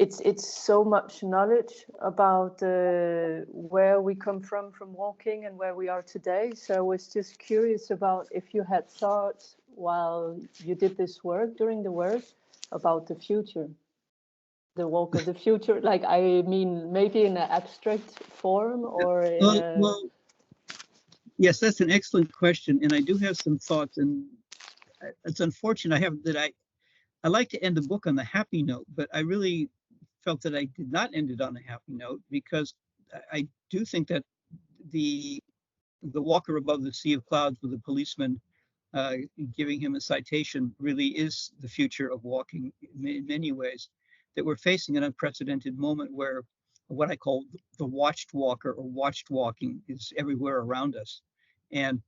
it's so much knowledge about where we come from walking and where we are today. So I was just curious about if you had thoughts while you did this work, during the work, about the future. The walk of the future, like, I mean, maybe in an abstract form or in well, yes, that's an excellent question, and I do have some thoughts. And it's unfortunate I like to end a book on the happy note, but I really felt that I did not end it on a happy note, because I do think that the walker above the sea of clouds with a policeman giving him a citation really is the future of walking in many ways. That we're facing an unprecedented moment where what I call the watched walker or watched walking is everywhere around us. And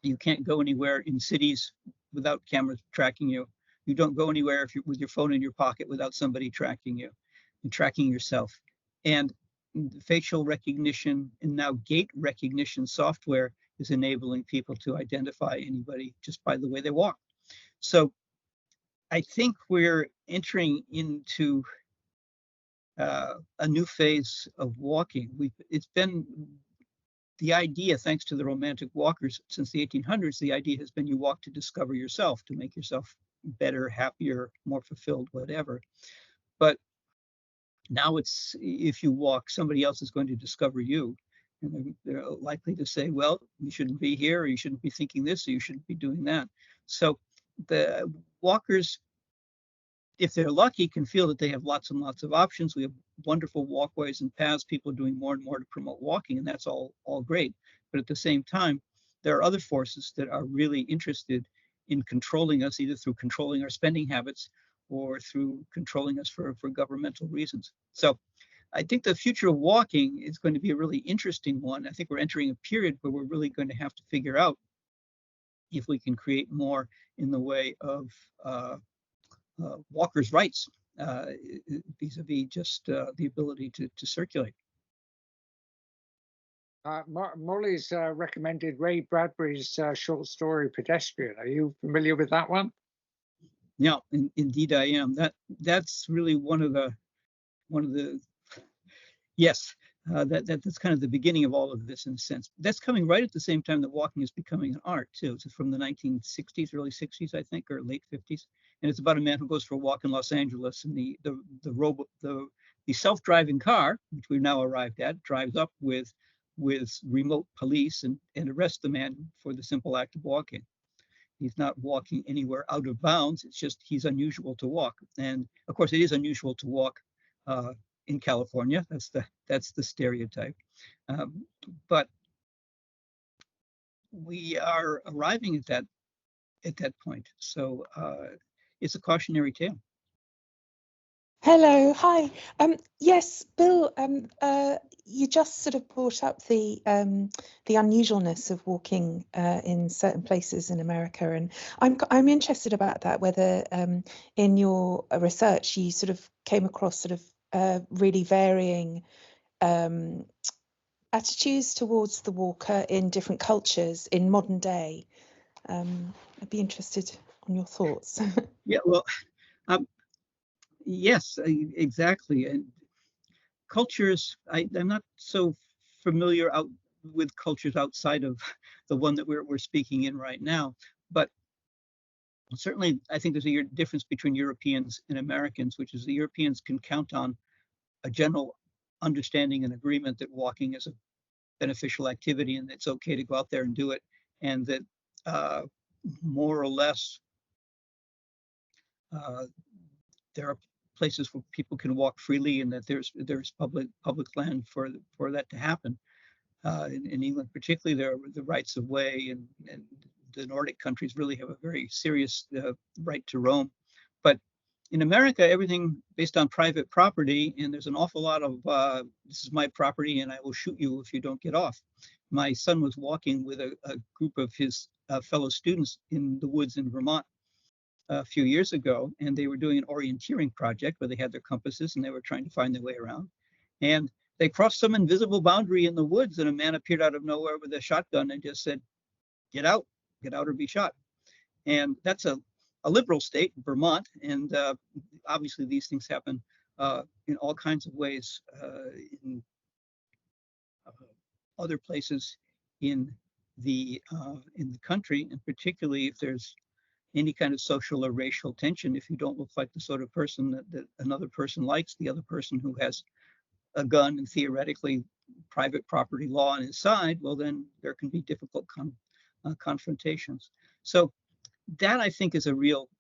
you can't go anywhere in cities without cameras tracking you. You don't go anywhere if you're with your phone in your pocket without somebody tracking you and tracking yourself. And facial recognition and now gait recognition software is enabling people to identify anybody just by the way they walk. So I think we're entering into a new phase of walking. It's been the idea, thanks to the romantic walkers since the 1800s, the idea has been you walk to discover yourself, to make yourself better, happier, more fulfilled, whatever. But now it's, if you walk, somebody else is going to discover you. And they're likely to say, well, you shouldn't be here, or you shouldn't be thinking this, or you shouldn't be doing that. So the walkers, if they're lucky, can feel that they have lots and lots of options. We have wonderful walkways and paths. People are doing more and more to promote walking, and that's all great. But at the same time, there are other forces that are really interested in controlling us, either through controlling our spending habits or through controlling us for governmental reasons. So I think the future of walking is going to be a really interesting one. I think we're entering a period where we're really going to have to figure out if we can create more in the way of walkers' rights vis-a-vis just the ability to circulate. Molly's recommended Ray Bradbury's short story Pedestrian. Are you familiar with that one? Yeah, indeed I am. That's really one of the yes. That's kind of the beginning of all of this in a sense. That's coming right at the same time that walking is becoming an art too. It's from the 1960s, early 60s, I think, or late 50s. And it's about a man who goes for a walk in Los Angeles, and the self-driving car, which we've now arrived at, drives up with remote police and arrests the man for the simple act of walking. He's not walking anywhere out of bounds. It's just he's unusual to walk. And of course, it is unusual to walk in California. That's the stereotype. But we are arriving at that point. So it's a cautionary tale. Hello, hi. Yes, Bill, you just sort of brought up the unusualness of walking in certain places in America, and I'm interested about that, whether in your research you sort of came across sort of really varying attitudes towards the walker in different cultures in modern day. I'd be interested on your thoughts. Yeah, well, yes, exactly. And cultures, I'm not so familiar with cultures outside of the one that we're speaking in right now, but certainly I think there's a difference between Europeans and Americans, which is the Europeans can count on a general understanding and agreement that walking is a beneficial activity and it's okay to go out there and do it, and that more or less there are places where people can walk freely, and that there's public land for that to happen. In England, particularly, there are the rights of way, and the Nordic countries really have a very serious right to roam. But in America, everything based on private property, and there's an awful lot of this is my property, and I will shoot you if you don't get off. My son was walking with a group of his fellow students in the woods in Vermont a few years ago, and they were doing an orienteering project where they had their compasses and they were trying to find their way around. And they crossed some invisible boundary in the woods, and a man appeared out of nowhere with a shotgun and just said, get out or be shot. And that's a liberal state, Vermont, and obviously these things happen in all kinds of ways in other places in the country, and particularly if there's any kind of social or racial tension. If you don't look like the sort of person that another person likes, the other person who has a gun and theoretically private property law on his side, well, then there can be difficult confrontations. So that, I think, is a real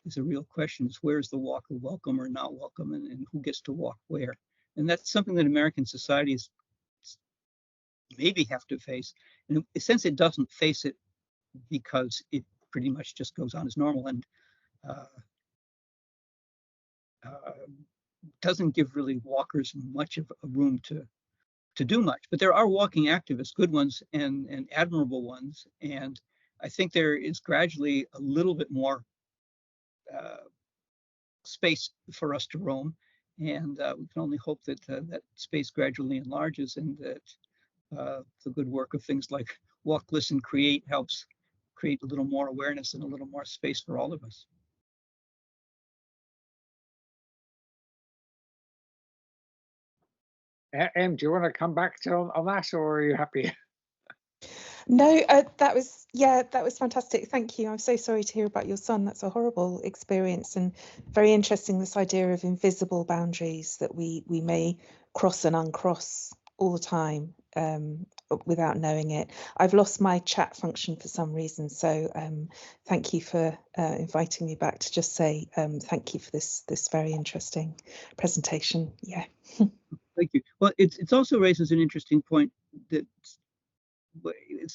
question: is where's the walker welcome or not welcome, and who gets to walk where? And that's something that American societies maybe have to face. And in a sense, it doesn't face it because it pretty much just goes on as normal and doesn't give really walkers much of a room to do much. But there are walking activists, good ones and admirable ones. And I think there is gradually a little bit more space for us to roam. And we can only hope that that space gradually enlarges, and that the good work of things like Walk, Listen, Create helps create a little more awareness and a little more space for all of us. Em, do you want to come back on that, or are you happy? No, that was fantastic. Thank you. I'm so sorry to hear about your son. That's a horrible experience, and very interesting, this idea of invisible boundaries that we may cross and uncross all the time without knowing it. I've lost my chat function for some reason, so thank you for inviting me back to just say thank you for this very interesting presentation. Yeah. Thank you. Well, it also raises an interesting point that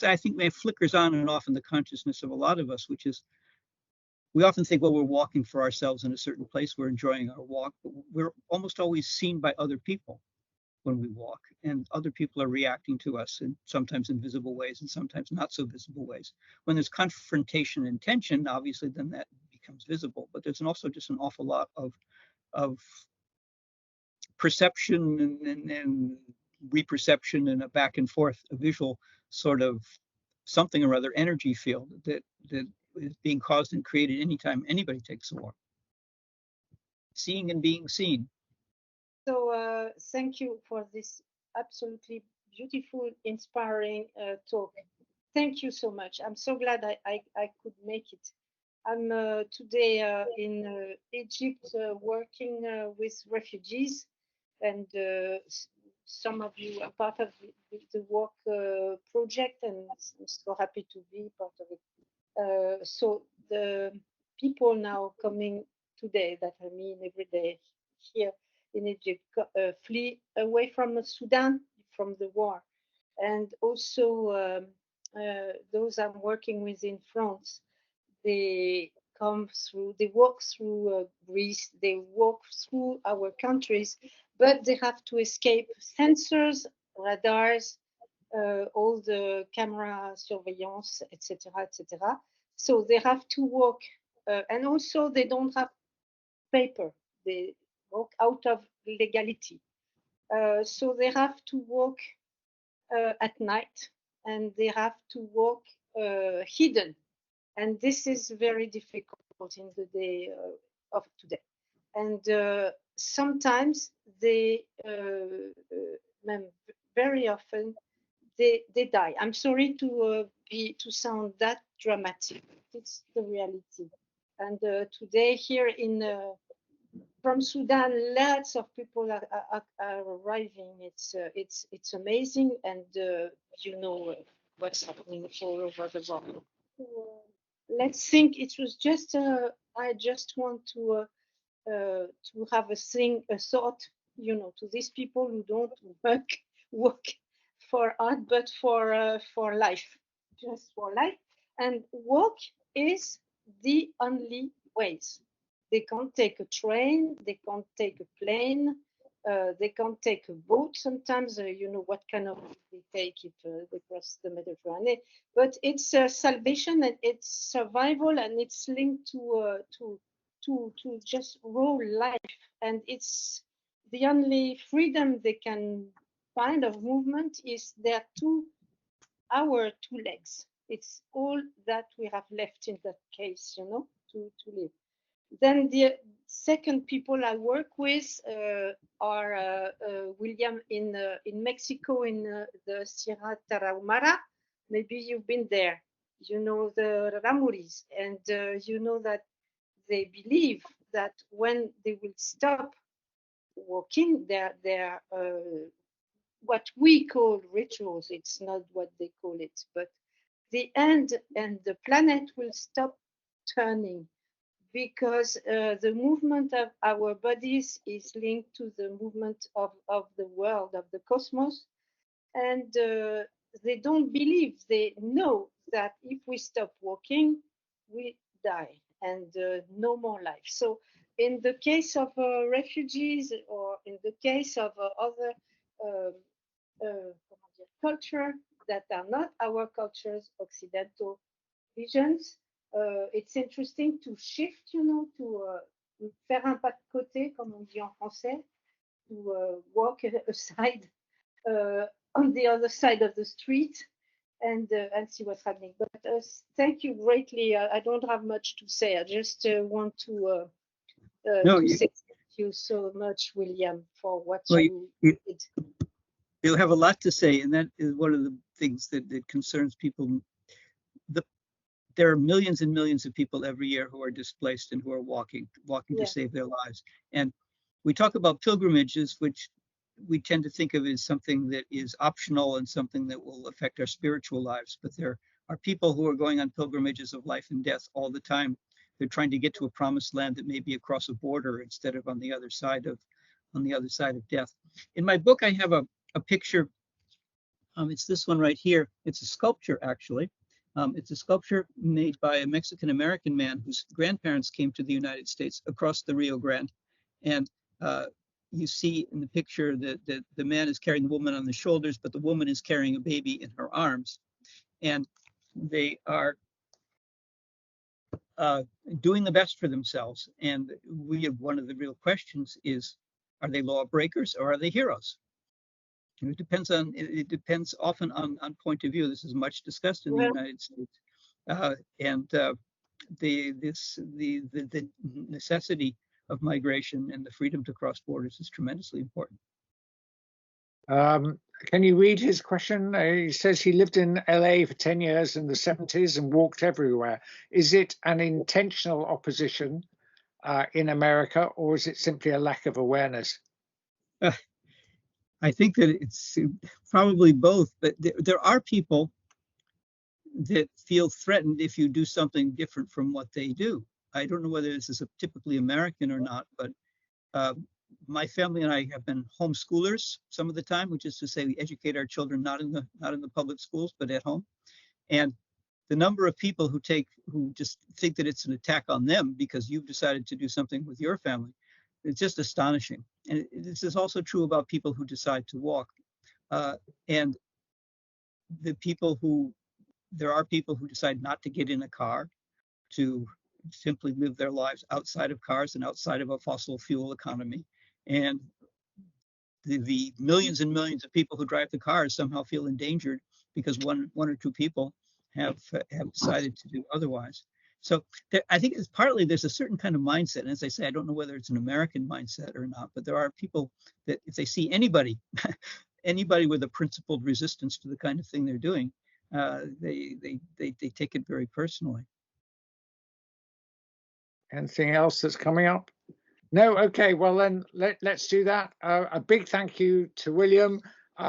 I think may flickers on and off in the consciousness of a lot of us, which is we often think, well, we're walking for ourselves in a certain place, we're enjoying our walk, but we're almost always seen by other people when we walk, and other people are reacting to us, and sometimes in visible ways and sometimes not so visible ways. When there's confrontation and tension, obviously then that becomes visible, but there's also just an awful lot of perception and reperception and a back and forth, a visual sort of something or other energy field that is being caused and created anytime anybody takes a walk. Seeing and being seen. So thank you for this absolutely beautiful, inspiring talk. Thank you so much. I'm so glad I could make it. I'm today in Egypt working with refugees, and some of you are part of the WALC project, and I'm so happy to be part of it. So the people now coming today that I meet every day here in Egypt flee away from Sudan, from the war, and also those I'm working with in France. They walk through Greece, they walk through our countries, but they have to escape sensors, radars, all the camera surveillance, etc., etc. So they have to walk, and also they don't have paper. They walk out of legality. So they have to walk at night, and they have to walk hidden. And this is very difficult in the day of today. And sometimes they, very often, they die. I'm sorry to sound that dramatic. It's the reality. And today here from Sudan, lots of people are arriving. It's amazing, and you know what's happening all over the world. Let's think. It was just I just want to have a thought, you know, to these people who don't work for art, but for life, just for life. And work is the only ways. They can't take a train, they can't take a plane, they can't take a boat. Sometimes, you know, what kind of they take if they cross the Mediterranean. But it's salvation, and it's survival, and it's linked to just raw life. And it's the only freedom they can find of movement is our two legs. It's all that we have left in that case, you know, to live. Then the second people I work with are William in Mexico, in the Sierra Tarahumara. Maybe you've been there. You know the Ramuris, and you know that they believe that when they will stop walking, their what we call rituals, it's not what they call it, but the end, and the planet will stop turning, because the movement of our bodies is linked to the movement of the world, of the cosmos. And they don't believe, they know that if we stop walking, we die, and no more life. So in the case of refugees, or in the case of other culture that are not our cultures, Occidental visions, it's interesting to shift, you know, to faire un pas de côté, comme on dit en français, to walk aside, on the other side of the street, and see what's happening. But thank you greatly. I don't have much to say. I just want to say thank you so much, William, for what you did. You have a lot to say, and that is one of the things that concerns people. There are millions and millions of people every year who are displaced and who are walking to save their lives. And we talk about pilgrimages, which we tend to think of as something that is optional and something that will affect our spiritual lives. But there are people who are going on pilgrimages of life and death all the time. They're trying to get to a promised land that may be across a border instead of on the other side of death. In my book, I have a picture. It's this one right here. It's a sculpture, actually. It's a sculpture made by a Mexican-American man whose grandparents came to the United States across the Rio Grande. And you see in the picture that the man is carrying the woman on the shoulders, but the woman is carrying a baby in her arms. And they are doing the best for themselves. And one of the real questions is, Are they lawbreakers or are they heroes? And it depends often on point of view. This is much discussed in the United States, the necessity of migration and the freedom to cross borders is tremendously important. Can you read his question? He says he lived in LA for 10 years in the 70s and walked everywhere. Is it an intentional opposition in America, or is it simply a lack of awareness? I think that it's probably both, but there are people that feel threatened if you do something different from what they do. I don't know whether this is typically American or not, but my family and I have been homeschoolers some of the time, which is to say we educate our children not in the public schools, but at home. And the number of people who just think that it's an attack on them because you've decided to do something with your family, it's just astonishing. And this is also true about people who decide to walk. And there are people who decide not to get in a car, to simply live their lives outside of cars and outside of a fossil fuel economy. And the millions and millions of people who drive the cars somehow feel endangered because one or two people have decided to do otherwise. So I think it's partly there's a certain kind of mindset. And as I say, I don't know whether it's an American mindset or not, but there are people that if they see anybody with a principled resistance to the kind of thing they're doing, they take it very personally. Anything else that's coming up? No? Okay, well then let's do that. A big thank you to William,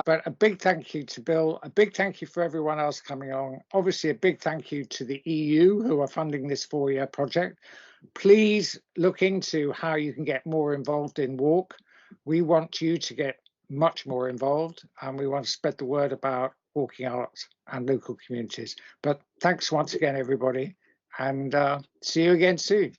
but a big thank you to Bill, a big thank you for everyone else coming on. Obviously a big thank you to the EU who are funding this 4-year project. Please look into how you can get more involved in WALC. We want you to get much more involved and we want to spread the word about walking arts and local communities. But thanks once again, everybody, and see you again soon.